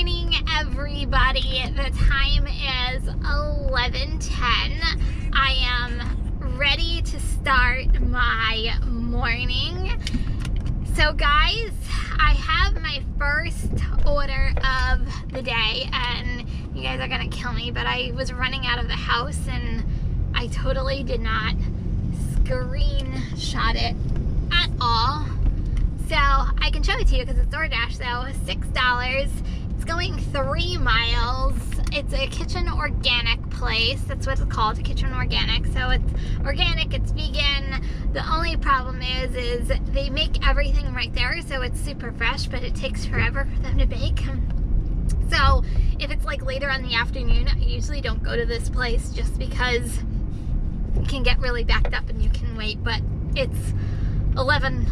morning, everybody. The time is 11:10. I am ready to start my morning. So guys, I have my first order of the day, and you guys are gonna kill me, but I was running out of the house and I totally did not screenshot it at all. So I can show it to you because it's DoorDash. So $6. It's going 3 miles. It's a kitchen organic place. That's what it's called, a kitchen organic. So it's organic, it's vegan. The only problem is they make everything right there, so it's super fresh, but it takes forever for them to bake. So if it's like later in the afternoon, I usually don't go to this place just because it can get really backed up and you can wait, but it's 11,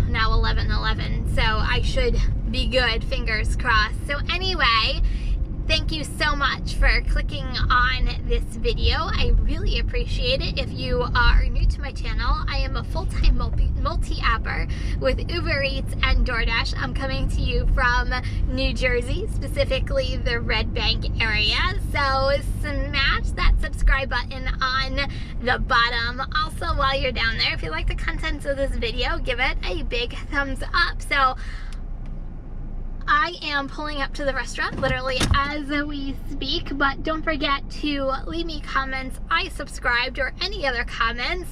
so I should be good, fingers crossed. So anyway, thank you so much for clicking on this video. I really appreciate it. If you are new to my channel, I am a full-time multi-apper with Uber Eats and DoorDash. I'm coming to you from New Jersey, specifically the Red Bank area. So smash that subscribe button on the bottom. Also, while you're down there, if you like the contents of this video, give it a big thumbs up. So I am pulling up to the restaurant literally as we speak, but don't forget to leave me comments, I subscribed, or any other comments.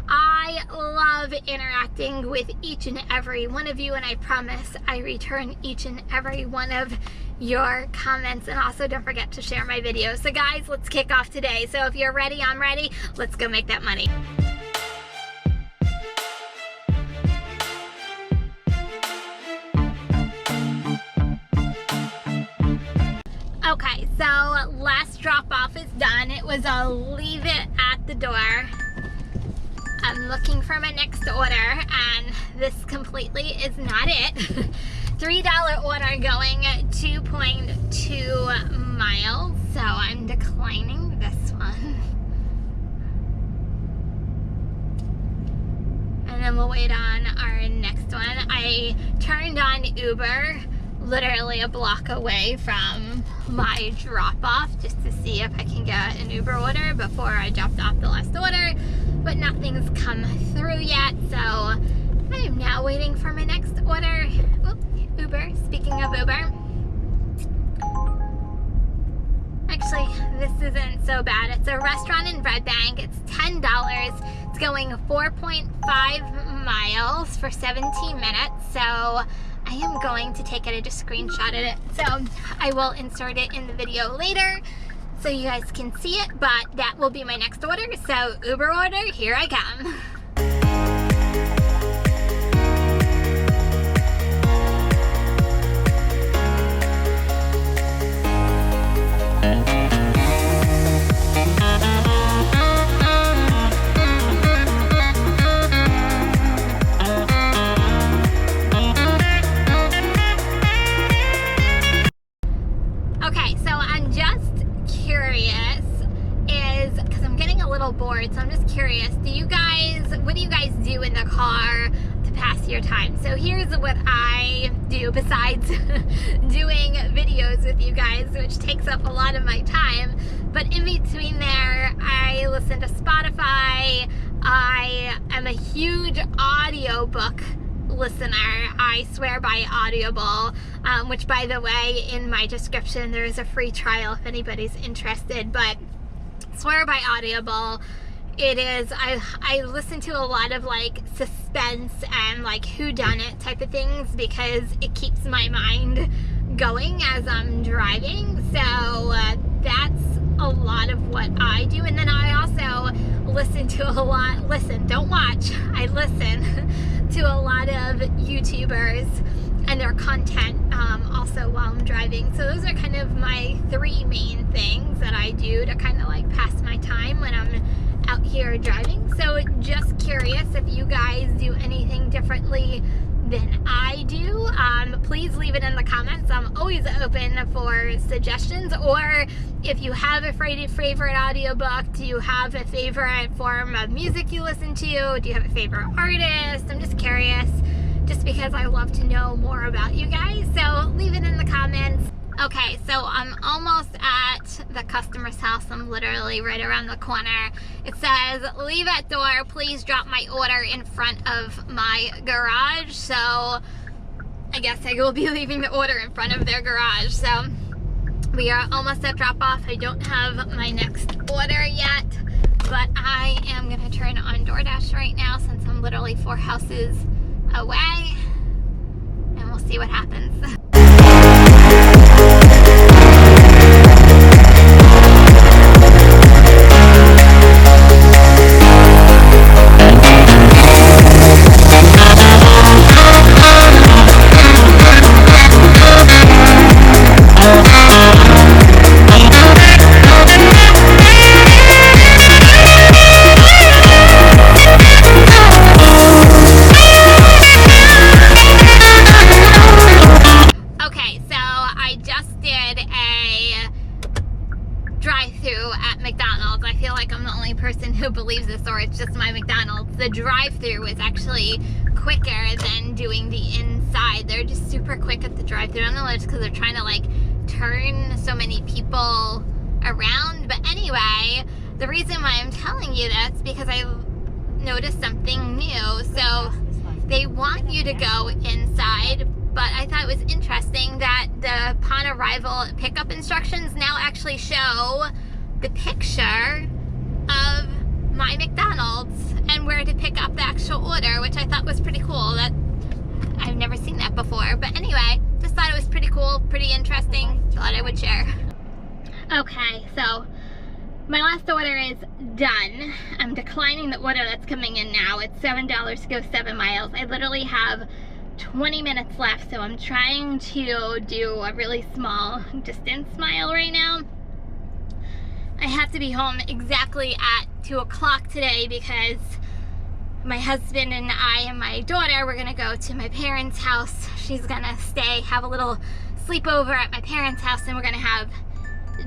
I love interacting with each and every one of you, and I promise I return each and every one of your comments. And also don't forget to share my videos. So guys, let's kick off today. So if you're ready, I'm ready. Let's go make that money. Okay, so last drop off is done. It was a leave it at the door. I'm looking for my next order, and this completely is not it. $3 order going 2.2 miles, so I'm declining this one. And then we'll wait on our next one. I turned on Uber literally a block away from my drop-off just to see if I can get an Uber order before I dropped off the last order, but nothing's come through yet, so I am now waiting for my next order. Oops, Uber. Speaking of Uber, actually this isn't so bad. It's a restaurant in Red Bank. It's $10. It's going 4.5 miles for 17 minutes, so I am going to take it. I just screenshotted it, so I will insert it in the video later so you guys can see it, but that will be my next order. So Uber order, here I come. Bored, so I'm just curious, what do you guys do in the car to pass your time? So here's what I do besides doing videos with you guys, which takes up a lot of my time, but in between there I listen to Spotify. I am a huge audiobook listener. I swear by Audible, which by the way, in my description there is a free trial if anybody's interested, but swear by Audible. It is, I listen to a lot of like suspense and like whodunit type of things because it keeps my mind going as I'm driving. So that's a lot of what I do. And then I also listen to a lot, don't watch, I listen to a lot of YouTubers and their content also while I'm driving. So those are kind of my 3 main things that I do to kind of like pass my time when I'm out here driving. So just curious if you guys do anything differently than I do. Please leave it in the comments. I'm always open for suggestions, or if you have a favorite audiobook, do you have a favorite form of music you listen to, do you have a favorite artist? I'm just curious, just because I love to know more about you guys. So leave it in the comments. Okay, so I'm almost at the customer's house. I'm literally right around the corner. It says, leave at door, please drop my order in front of my garage. So I guess I will be leaving the order in front of their garage. So we are almost at drop off. I don't have my next order yet, but I am gonna turn on DoorDash right now since I'm literally 4 houses away, and we'll see what happens. McDonald's. I feel like I'm the only person who believes this, or it's just my McDonald's. The drive-through is actually quicker than doing the inside. They're just super quick at the drive-through. I don't know if it's because they're trying to like turn so many people around. But anyway, the reason why I'm telling you this because I noticed something new. So they want you to go inside, but I thought it was interesting that the upon arrival pickup instructions now actually show the picture of my McDonald's and where to pick up the actual order, which I thought was pretty cool. That I've never seen that before. But anyway, just thought it was pretty cool, pretty interesting. Thought I would share. Okay, so my last order is done. I'm declining the order that's coming in now. It's $7 to go 7 miles. I literally have 20 minutes left, so I'm trying to do a really small distance mile right now. I have to be home exactly at 2 o'clock today because my husband and I and my daughter, we're gonna go to my parents' house. She's gonna stay, have a little sleepover at my parents' house, and we're gonna have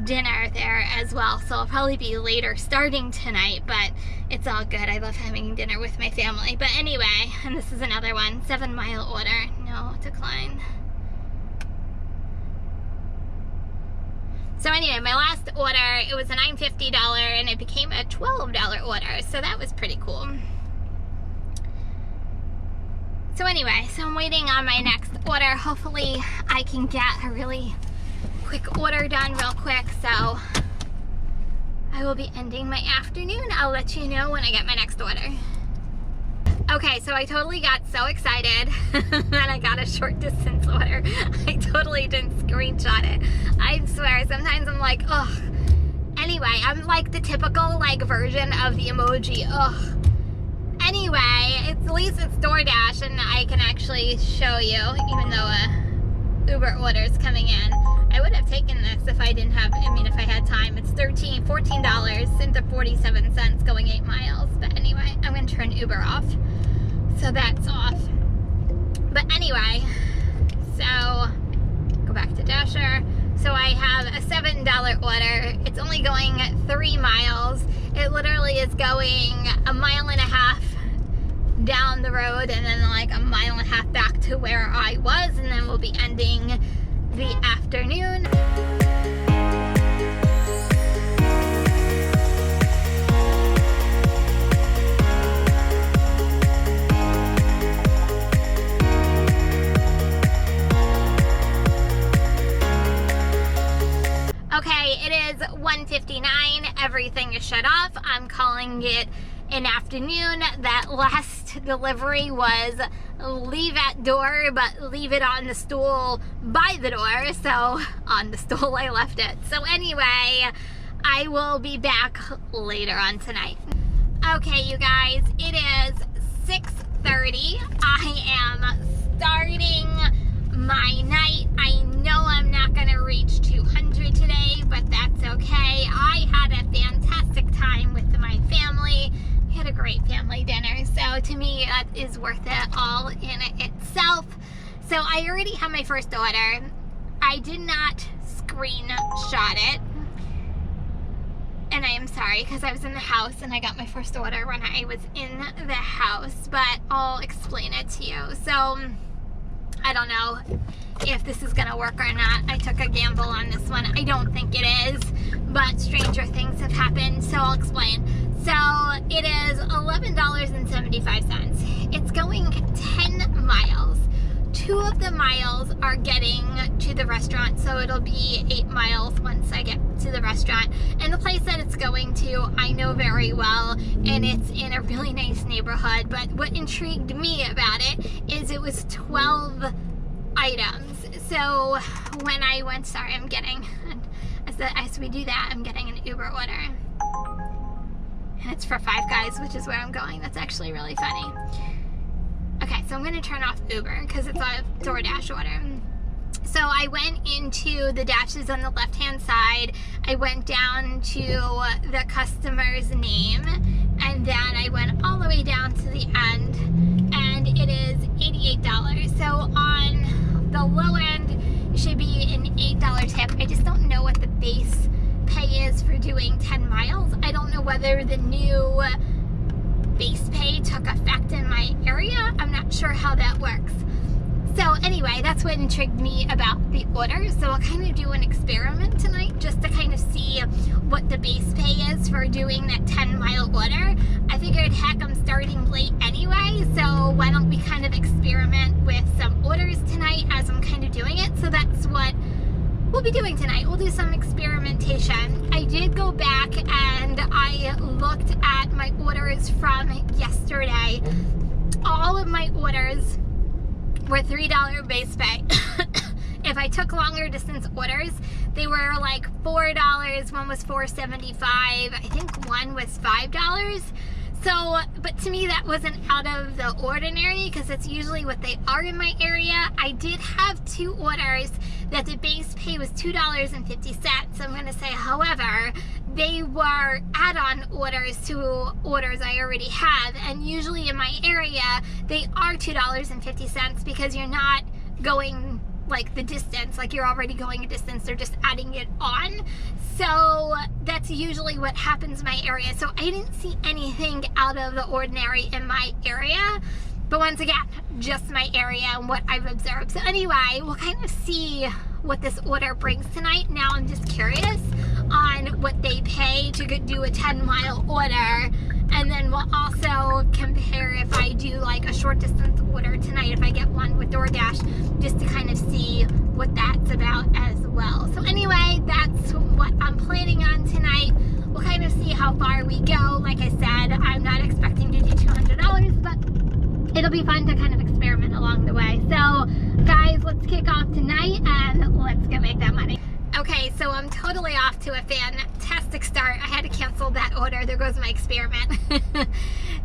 dinner there as well. So I'll probably be later starting tonight, but it's all good. I love having dinner with my family. But anyway, and this is another one, 7 mile order. No, decline. So anyway, my last order, it was a $9.50 and it became a $12 order. So that was pretty cool. So anyway, so I'm waiting on my next order. Hopefully I can get a really quick order done real quick. So I will be ending my afternoon. I'll let you know when I get my next order. Okay, so I totally got so excited that I got a short distance order. I totally didn't screenshot it. I swear, sometimes I'm like, ugh. Anyway, I'm like the typical like version of the emoji, ugh. Anyway, at least it's DoorDash and I can actually show you, even though a Uber order is coming in. I would have taken this if I didn't have, if I had time. It's $14 into 47 cents going 8 miles. But anyway, I'm going to turn Uber off. So that's off. But anyway, so go back to Dasher. So I have a $7 order. It's only going 3 miles. It literally is going 1.5 miles down the road and then like 1.5 miles back to where I was, and then we'll be ending the afternoon. Okay, it is 1:59. Everything is shut off. I'm calling it an afternoon. That last delivery was leave at door, but leave it on the stool by the door. So on the stool I left it. So anyway, I will be back later on tonight. Okay, you guys, it is 6:30. I am starting my night. I know I'm not gonna reach 200 today, but that's okay. I had a fantastic time with my family. We had a great family dinner, so to me that is worth it all in itself. So I already have my first order. I did not screenshot it, and I am sorry because I was in the house and I got my first order when I was in the house, but I'll explain it to you. So I don't know if this is gonna work or not. I took a gamble on this one. I don't think it is, but stranger things have happened, so I'll explain. So it is $11.75. It's going 10 miles. 2 of the miles are getting to the restaurant, so it'll be 8 miles once I get to the restaurant. And the place that it's going to, I know very well, and it's in a really nice neighborhood. But what intrigued me about it is it was 12 items. So when I went, sorry, I'm getting, as we do that, I'm getting an Uber order. And it's for Five Guys, which is where I'm going. That's actually really funny. Okay, so I'm going to turn off Uber because it's a DoorDash order. So I went into the dashes on the left-hand side. I went down to the customer's name, and then I went all the way down to the end, and it is $88. So on the low end, it should be an $8 tip. I just don't know what the base pay is for doing 10 miles. I don't know whether the new base pay took effect in my area. I'm not sure how that works. So anyway, that's what intrigued me about the order. So I'll kind of do an experiment tonight just to kind of see what the base pay is for doing that 10-mile order. I figured, heck, I'm starting late anyway, so why don't we kind of experiment with some orders tonight as I'm kind of doing it. So that's what we'll be doing tonight. We'll do some experimentation. I did go back and I looked at my orders from yesterday. All of my orders were $3 base pay. If I took longer distance orders, they were like $4. One was $4.75. I think one was $5. So, but to me that wasn't out of the ordinary because it's usually what they are in my area. I did have 2 orders that the base pay was $2.50. So I'm going to say, however, they were add-on orders to orders I already have. And usually in my area, they are $2.50 because you're not going like the distance, like you're already going a distance, they're just adding it on. So that's usually what happens in my area. So I didn't see anything out of the ordinary in my area, but once again, just my area and what I've observed. So anyway, we'll kind of see what this order brings tonight. Now I'm just curious on what they pay to do a 10-mile order, and then we'll also compare if I do like a short distance order tonight, if I get one with DoorDash, just to kind of see what that's about as well. So anyway, that's what I'm planning on tonight. We'll kind of see how far we go. Like I said, I'm not expecting to do $200, but it'll be fun to kind of experiment along the way. So guys, let's kick off tonight and let's go make that money. Okay, so I'm totally off to a fantastic start. I had to cancel that order. There goes my experiment.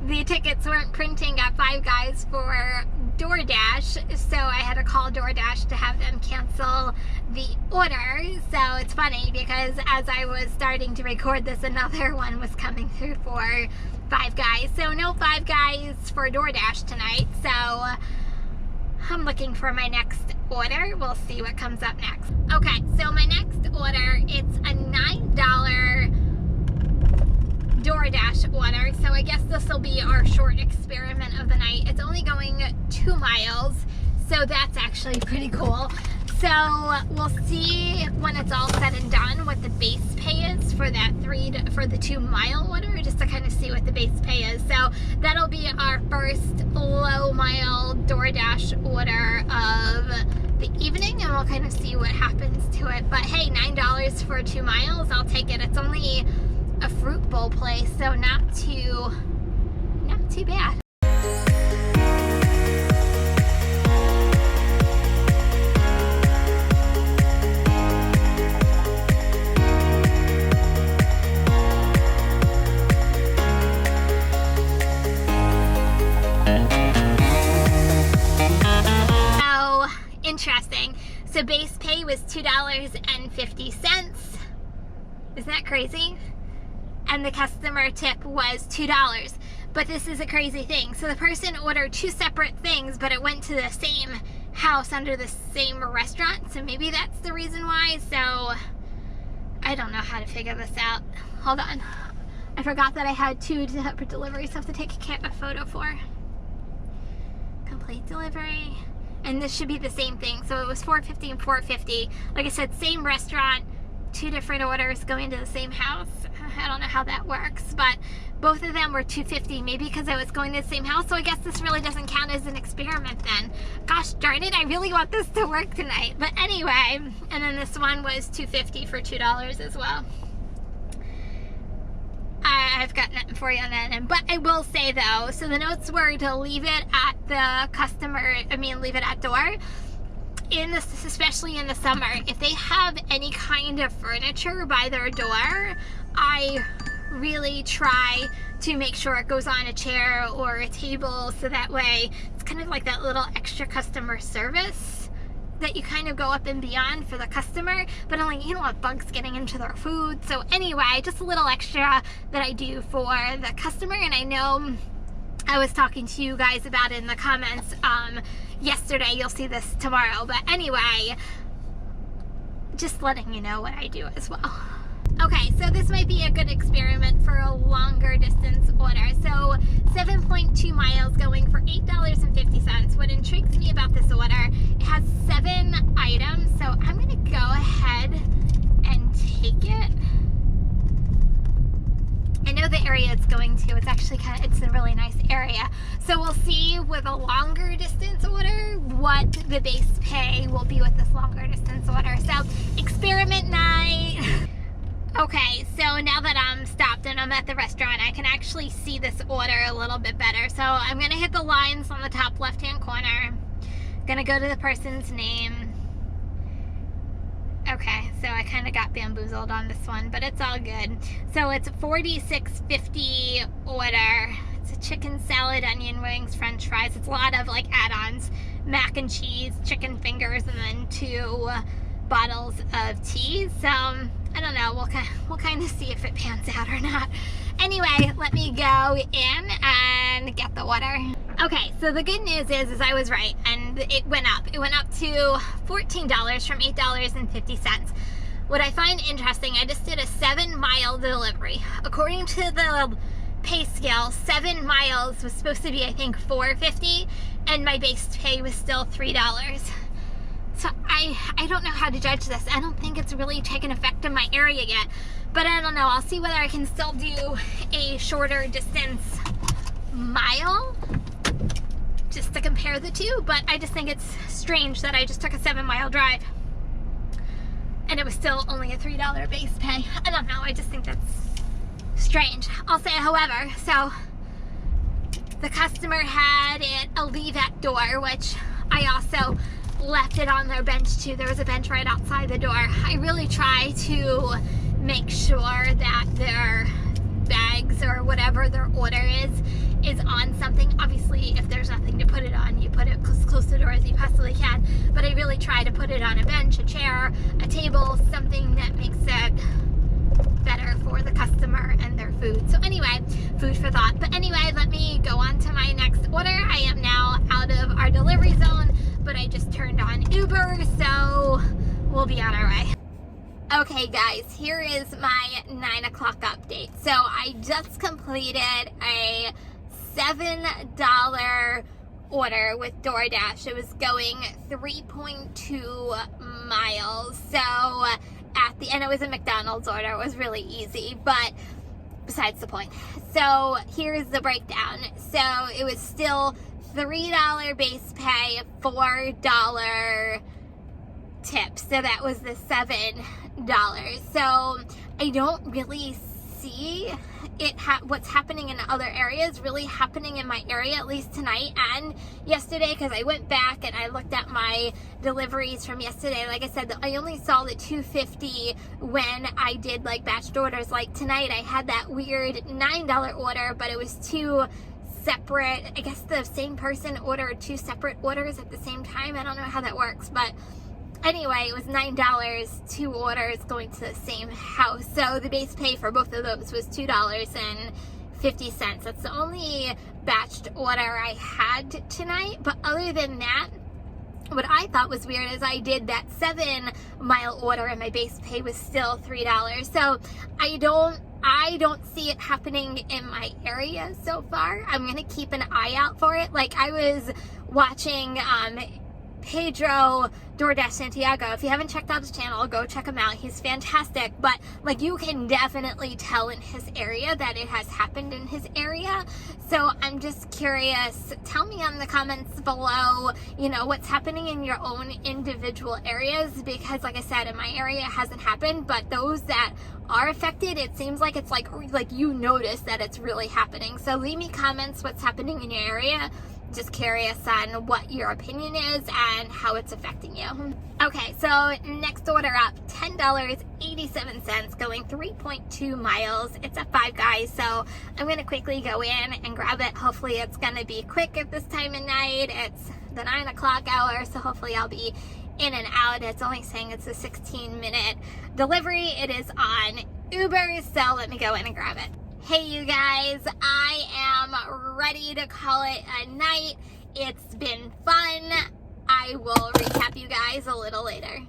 The tickets weren't printing at Five Guys for DoorDash, so I had to call DoorDash to have them cancel the order. So it's funny because as I was starting to record this, another one was coming through for Five Guys. So no Five Guys for DoorDash tonight. So I'm looking for my next order. We'll see what comes up next. Okay, so my next order, it's a $9 DoorDash order. So I guess this will be our short experiment of the night. It's only going 2 miles, so that's actually pretty cool. So we'll see when it's all said and done what the base pay is for that for the 2-mile order, just to kind of see what the base pay is. So that'll be our first low mile DoorDash order of the evening, and we'll kind of see what happens to it. But hey, $9 for 2 miles, I'll take it. It's only a fruit bowl place, so not too bad. Interesting. So base pay was $2.50. Isn't that crazy? And the customer tip was $2. But this is a crazy thing. So the person ordered 2 separate things, but it went to the same house under the same restaurant. So maybe that's the reason why. So I don't know how to figure this out. Hold on. I forgot that I had 2 separate deliveries I have to take a photo for. Complete delivery. and this should be the same thing. So it was $4.50 and $4.50. Like I said, same restaurant, 2 different orders going to the same house. I don't know how that works, but both of them were $2.50, maybe because I was going to the same house. So I guess this really doesn't count as an experiment then. Gosh darn it, I really want this to work tonight. But anyway, and then this one was $2.50 for $2 as well. I've got nothing for you on that end. But I will say though, so the notes were to leave it at the customer, leave it at door. Especially in the summer, if they have any kind of furniture by their door, I really try to make sure it goes on a chair or a table, so that way it's kind of like that little extra customer service that you kind of go up and beyond for the customer. But I'm like, you don't want bugs getting into their food. So anyway, just a little extra that I do for the customer. And I know I was talking to you guys about it in the comments yesterday. You'll see this tomorrow. But anyway, just letting you know what I do as well. Okay, so this might be a good experiment for a longer distance order. So 7.2 miles going for $8.50. What intrigues me about this order, it has 7 items. So I'm going to go ahead and take it. I know the area it's going to. It's actually it's a really nice area. So we'll see with a longer distance order what the base pay will be with this longer distance order. So experiment night. Okay, so now that I'm stopped and I'm at the restaurant, I can actually see this order a little bit better. So I'm gonna hit the lines on the top left-hand corner. Gonna go to the person's name. Okay, so I kind of got bamboozled on this one, but it's all good. So it's $46.50 order. It's a chicken salad, onion rings, french fries. It's a lot of like add-ons, mac and cheese, chicken fingers, and then 2 bottles of tea. So I don't know, we'll kind of see if it pans out or not. Anyway, let me go in and get the order. Okay, so the good news is I was right, and it went up. It went up to $14 from $8.50. What I find interesting, I just did a 7-mile delivery. According to the pay scale, 7 miles was supposed to be, I think, $4.50, and my base pay was still $3. So I don't know how to judge this. I don't think it's really taken effect in my area yet. But I don't know. I'll see whether I can still do a shorter distance mile just to compare the two. But I just think it's strange that I just took a 7-mile drive and it was still only a $3 base pay. I don't know. I just think that's strange. I'll say, however, so the customer had it a leave at door, which I also left it on their bench too. There was a bench right outside the door. I really try to make sure that their bags or whatever their order is on something. Obviously, if there's nothing to put it on, you put it close to the door as you possibly can. But I really try to put it on a bench, a chair, a table, something that makes it better for the customer and their food. So anyway, food for thought. But anyway, let me go on to my next order. I am now out of our delivery zone, but I just turned on Uber, so we'll be on our way. Okay guys, here is my 9 o'clock update. So I just completed a $7 order with DoorDash. It was going 3.2 miles. So at the end, it was a McDonald's order. It was really easy, but besides the point. So here's the breakdown. So it was still $3 base pay, $4 tip. So that was the $7. So I don't really see it what's happening in other areas really happening in my area, at least tonight and yesterday, because I went back and I looked at my deliveries from yesterday. Like I said, I only saw the $2.50 when I did like batched orders. Like tonight I had that weird $9 order, but it was 2 separate, I guess the same person ordered 2 separate orders at the same time. I don't know how that works, but anyway, it was $9, 2 orders going to the same house. So the base pay for both of those was $2.50. That's the only batched order I had tonight. But other than that, what I thought was weird is I did that 7-mile order and my base pay was still $3. So I don't see it happening in my area so far. I'm gonna keep an eye out for it. Like I was watching Pedro DoorDash Santiago. If you haven't checked out his channel, go check him out. He's fantastic. But like, you can definitely tell in his area that it has happened in his area. So I'm just curious, tell me in the comments below, you know, what's happening in your own individual areas, because like I said, in my area it hasn't happened, but those that are affected, it seems like it's like you notice that it's really happening. So leave me comments what's happening in your area. Just curious on what your opinion is and how it's affecting you. Okay, so next order up, $10.87, going 3.2 miles. It's at Five Guys, so I'm gonna quickly go in and grab it. Hopefully it's gonna be quick at this time of night. It's the 9 o'clock hour, so hopefully I'll be in and out. It's only saying it's a 16-minute delivery. It is on Uber, so let me go in and grab it. Hey you guys, I am ready to call it a night. It's been fun. I will recap you guys a little later.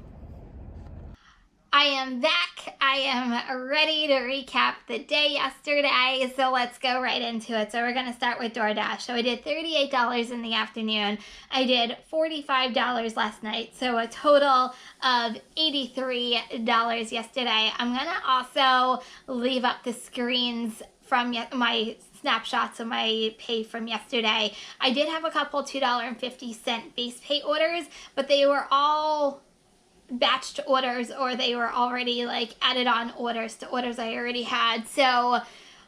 I am back. I am ready to recap the day yesterday, so let's go right into it. So we're going to start with DoorDash. So I did $38 in the afternoon. I did $45 last night, so a total of $83 yesterday. I'm going to also leave up the screens from my snapshots of my pay from yesterday. I did have a couple $2.50 base pay orders, but they were all batched orders, or they were already like added on orders to orders I already had. So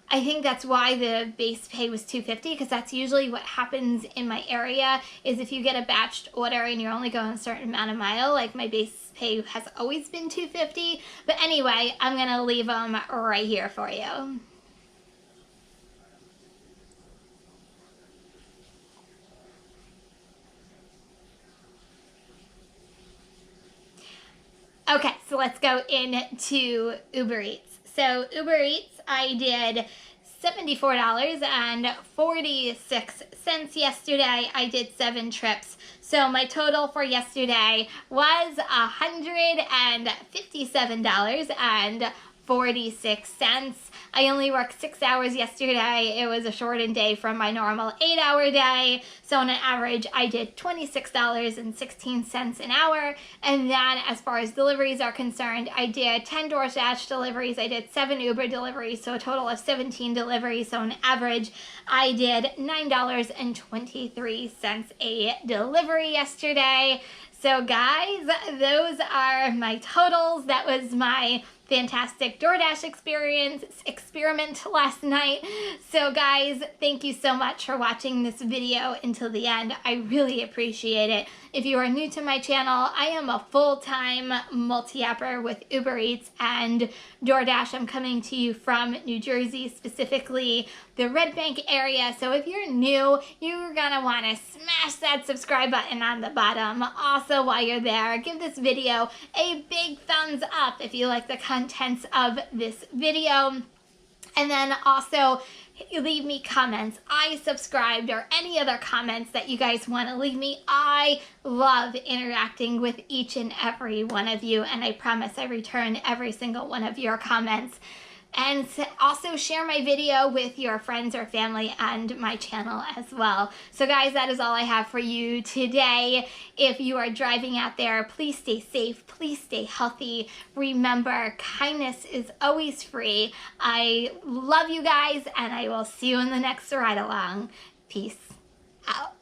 I think that's why the base pay was $2.50, because that's usually what happens in my area, is if you get a batched order and you're only going a certain amount of mile, like my base pay has always been $2.50. But anyway, I'm gonna leave them right here for you. Okay, so let's go into Uber Eats. So Uber Eats, I did $74.46 yesterday. I did 7 trips. So my total for yesterday was $157.46. I only worked 6 hours yesterday. It was a shortened day from my normal 8-hour day. So on an average, I did $26.16 an hour. And then as far as deliveries are concerned, I did 10 DoorDash deliveries. I did 7 Uber deliveries, so a total of 17 deliveries. So on average, I did $9.23 a delivery yesterday. So guys, those are my totals. That was my fantastic DoorDash experiment last night. So guys, thank you so much for watching this video until the end. I really appreciate it. If you are new to my channel, I am a full-time multi-apper with Uber Eats and DoorDash. I'm coming to you from New Jersey, specifically the Red Bank area. So if you're new, you're gonna wanna smash that subscribe button on the bottom. Also, while you're there, give this video a big thumbs up if you like the contents of this video. And then also leave me comments. I subscribed, or any other comments that you guys want to leave me. I love interacting with each and every one of you, and I promise I return every single one of your comments. And also share my video with your friends or family and my channel as well. So guys, that is all I have for you today. If you are driving out there, please stay safe, please stay healthy. Remember, kindness is always free. I love you guys, and I will see you in the next ride along. Peace out.